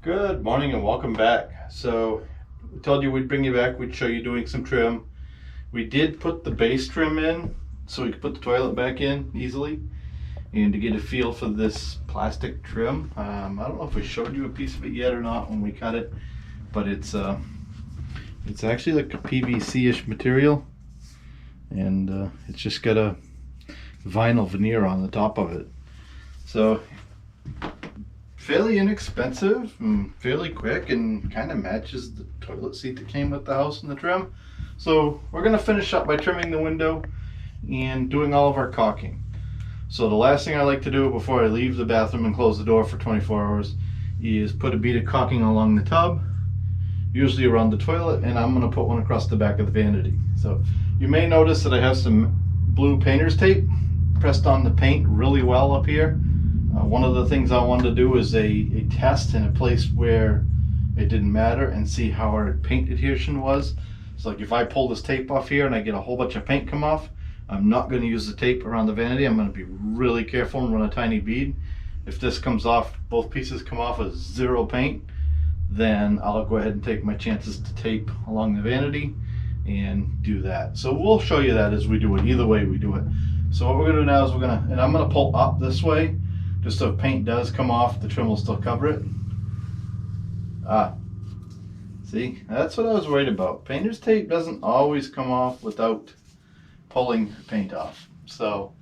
Good morning and welcome back. So we told you we'd bring you back, we'd show you doing some trim. We did put the base trim in so we could put the toilet back in easily and to get a feel for this plastic trim. I don't know if we showed you a piece of it yet or not when we cut it, but it's actually like a PVC-ish material, and it's just got a vinyl veneer on the top of it. So fairly inexpensive and fairly quick, and kind of matches the toilet seat that came with the house and the trim. So we're going to finish up by trimming the window and doing all of our caulking. So the last thing I like to do before I leave the bathroom and close the door for 24 hours is put a bead of caulking along the tub, usually around the toilet, and I'm going to put one across the back of the vanity. So you may notice that I have some blue painter's tape pressed on the paint really well up here. One of the things I wanted to do is a test in a place where it didn't matter and see how our paint adhesion was. So like if I pull this tape off here and I get a whole bunch of paint come off, I'm not going to use the tape around the vanity. I'm going to be really careful and run a tiny bead. If this comes off, both pieces come off with zero paint, then I'll go ahead and take my chances to tape along the vanity and do that. So we'll show you that as we do it. Either way we do it. So what we're going to do now is I'm going to pull up this way, just so if paint does come off, the trim will still cover it. See, that's what I was worried about. Painter's tape doesn't always come off without pulling paint off. So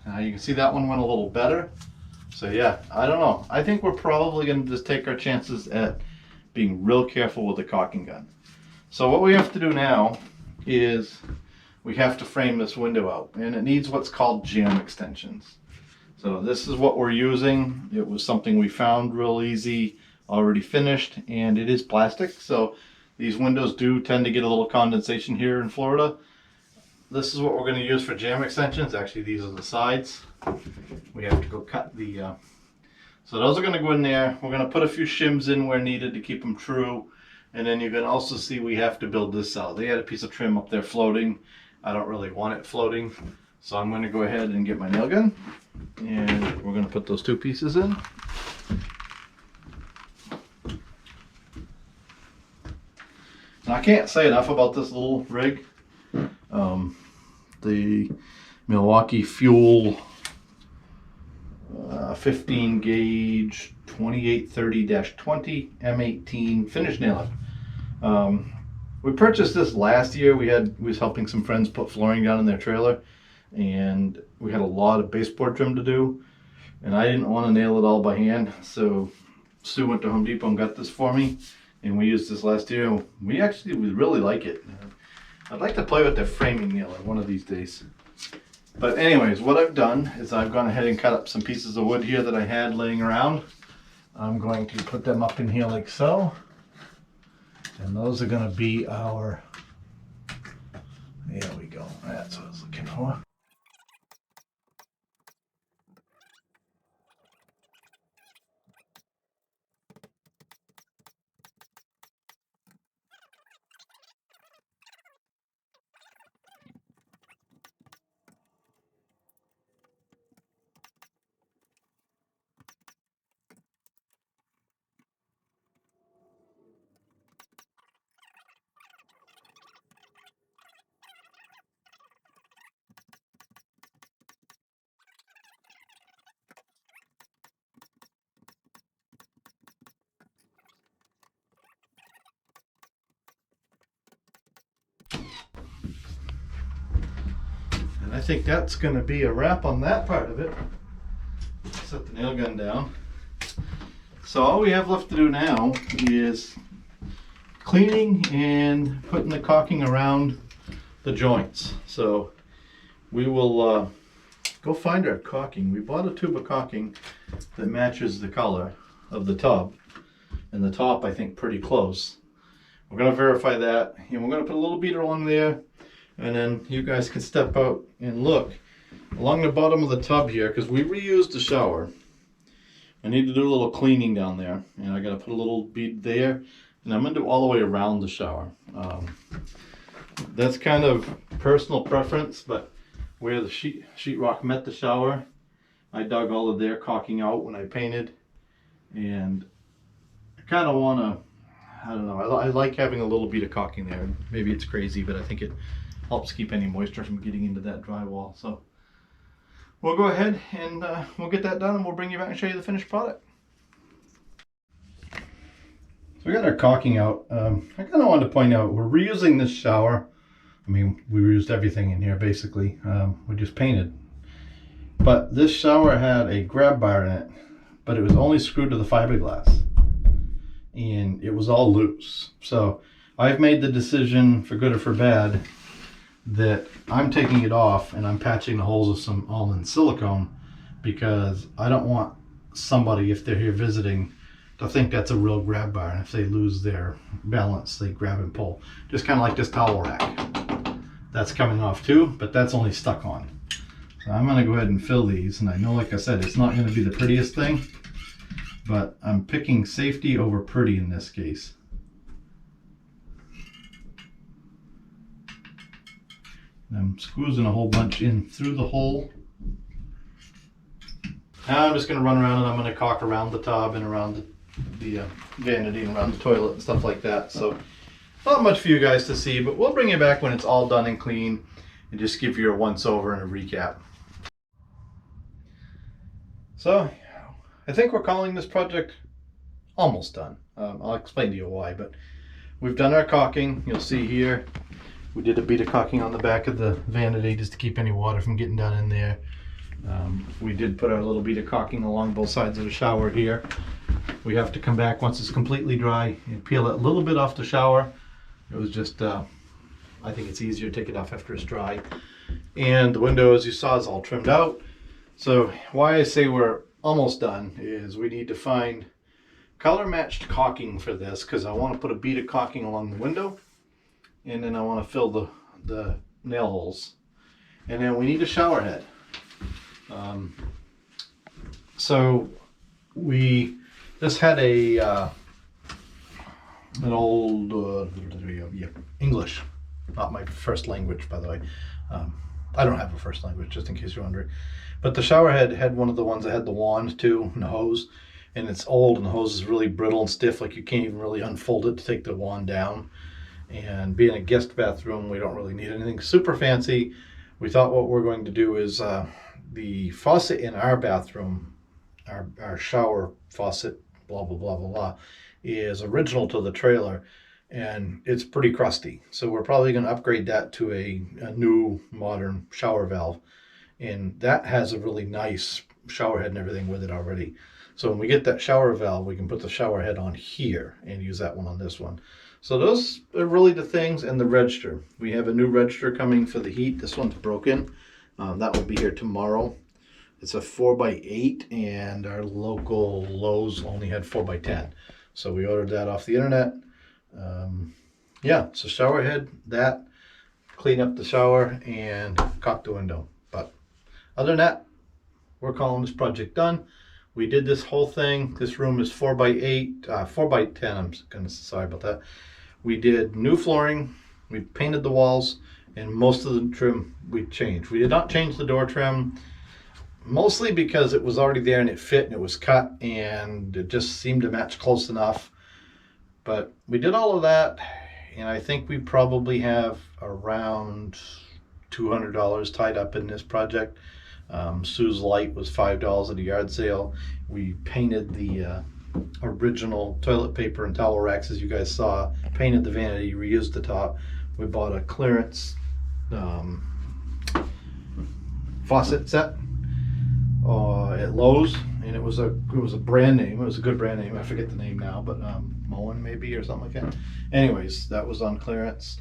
you can see that one went a little better. So yeah, I don't know. I think we're probably going to just take our chances at being real careful with the caulking gun. So what we have to do now is we have to frame this window out, and it needs what's called jam extensions. So this is what we're using. It was something we found real easy, already finished, and it is plastic. So these windows do tend to get a little condensation here in Florida. This is what we're going to use for jam extensions. Actually, these are the sides. We have to go cut the, so those are going to go in there. We're going to put a few shims in where needed to keep them true. And then you can also see we have to build this out. They had a piece of trim up there floating. I don't really want it floating, so I'm going to go ahead and get my nail gun, and we're going to put those two pieces in. Now I can't say enough about this little rig. The Milwaukee Fuel 15 gauge 2830-20 M18 finish nailer. We purchased this last year. We was helping some friends put flooring down in their trailer, and we had a lot of baseboard trim to do, and I didn't want to nail it all by hand, so Sue went to Home Depot and got this for me, and we used this last year. We really like it. I'd like to play with the framing nailer one of these days. But anyways, what I've done is I've gone ahead and cut up some pieces of wood here that I had laying around. I'm going to put them up in here like so. And those are going to be our, there we go, that's what I was looking for. I think that's going to be a wrap on that part of it. Set the nail gun down. So all we have left to do now is cleaning and putting the caulking around the joints. So we will go find our caulking. We bought a tube of caulking that matches the color of the tub, and the top I think pretty close. We're going to verify that, and we're going to put a little beater along there. And then you guys can step out and look along the bottom of the tub here, because we reused the shower. I need to do a little cleaning down there, and I got to put a little bead there, and I'm going to do all the way around the shower. That's kind of personal preference, but where the sheetrock met the shower, I dug all of their caulking out when I painted, and I kind of want to, I don't know, I like having a little bit of caulking there. Maybe it's crazy, but I think it helps keep any moisture from getting into that drywall. So we'll go ahead and we'll get that done, and we'll bring you back and show you the finished product. So we got our caulking out. I kind of wanted to point out, we're reusing this shower. I mean, we reused everything in here basically. We just painted. But this shower had a grab bar in it, but it was only screwed to the fiberglass. And it was all loose. So I've made the decision, for good or for bad, that I'm taking it off and I'm patching the holes with some all-in silicone, because I don't want somebody, if they're here visiting, to think that's a real grab bar, and if they lose their balance, they grab and pull. Just kind of like this towel rack. That's coming off too, but that's only stuck on. So I'm going to go ahead and fill these, and I know, like I said, it's not going to be the prettiest thing, but I'm picking safety over pretty in this case. And I'm squeezing a whole bunch in through the hole. Now I'm just going to run around, and I'm going to caulk around the tub and around the vanity and around the toilet and stuff like that. So not much for you guys to see, but we'll bring you back when it's all done and clean and just give you a once over and a recap. So I think we're calling this project almost done. I'll explain to you why, but we've done our caulking. You'll see here we did a bead of caulking on the back of the vanity just to keep any water from getting down in there. We did put our little bead of caulking along both sides of the shower here. We have to come back once it's completely dry and peel it a little bit off the shower. It was just, I think it's easier to take it off after it's dry. And the window, as you saw, is all trimmed out. So why I say we're almost done is we need to find color matched caulking for this, because I want to put a bead of caulking along the window, and then I want to fill the nail holes. And then we need a shower head. So this had an old English, not my first language, by the way. I don't have a first language, just in case you're wondering. But the shower head had one of the ones that had the wand too, and the hose. And it's old, and the hose is really brittle and stiff, like you can't even really unfold it to take the wand down. And being a guest bathroom, we don't really need anything super fancy. We thought what we're going to do is the faucet in our bathroom, our shower faucet, blah, blah, blah, blah, blah, is original to the trailer, and it's pretty crusty. So we're probably going to upgrade that to a new modern shower valve. And that has a really nice shower head and everything with it already. So when we get that shower valve, we can put the shower head on here and use that one on this one. So those are really the things. And the register. We have a new register coming for the heat. This one's broken. That will be here tomorrow. It's a 4x8, and our local Lowe's only had 4x10. So we ordered that off the internet. Yeah, so shower head, that, clean up the shower, and caulk the window. But other than that, we're calling this project done. We did this whole thing. This room is 4x8, 4x10. Sorry about that. We did new flooring. We painted the walls, and most of the trim we changed. We did not change the door trim, mostly because it was already there and it fit and it was cut and it just seemed to match close enough. But we did all of that, and I think we probably have around $200 tied up in this project. Sue's light was $5 at a yard sale. We painted the original toilet paper and towel racks, as you guys saw, painted the vanity, reused the top. We bought a clearance faucet set at Lowe's, and it was a brand name. It was a good brand name. I forget the name now, but Moen maybe, or something like that. Anyways, that was on clearance.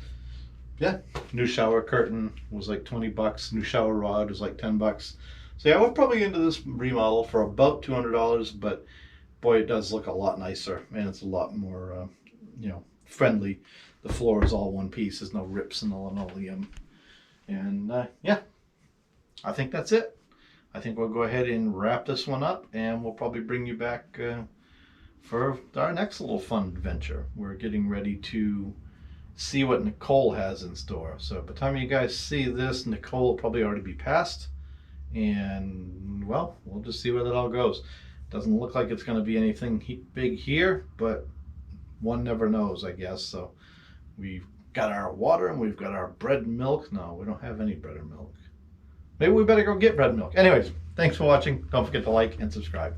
Yeah, new shower curtain was like 20 bucks. New shower rod was like 10 bucks. So yeah, we're probably into this remodel for about $200, but boy, it does look a lot nicer, and it's a lot more, friendly. The floor is all one piece. There's no rips in the linoleum. And yeah, I think that's it. I think we'll go ahead and wrap this one up, and we'll probably bring you back for our next little fun adventure. We're getting ready to see what Nicole has in store. So by the time you guys see this, Nicole will probably already be passed, And well, we'll just see where that all goes. Doesn't look like it's going to be anything big here, but one never knows, I guess. So we've got our water and we've got our bread and milk. No, we don't have any bread or milk. Maybe we better go get bread and milk. Anyways, thanks for watching. Don't forget to like and subscribe.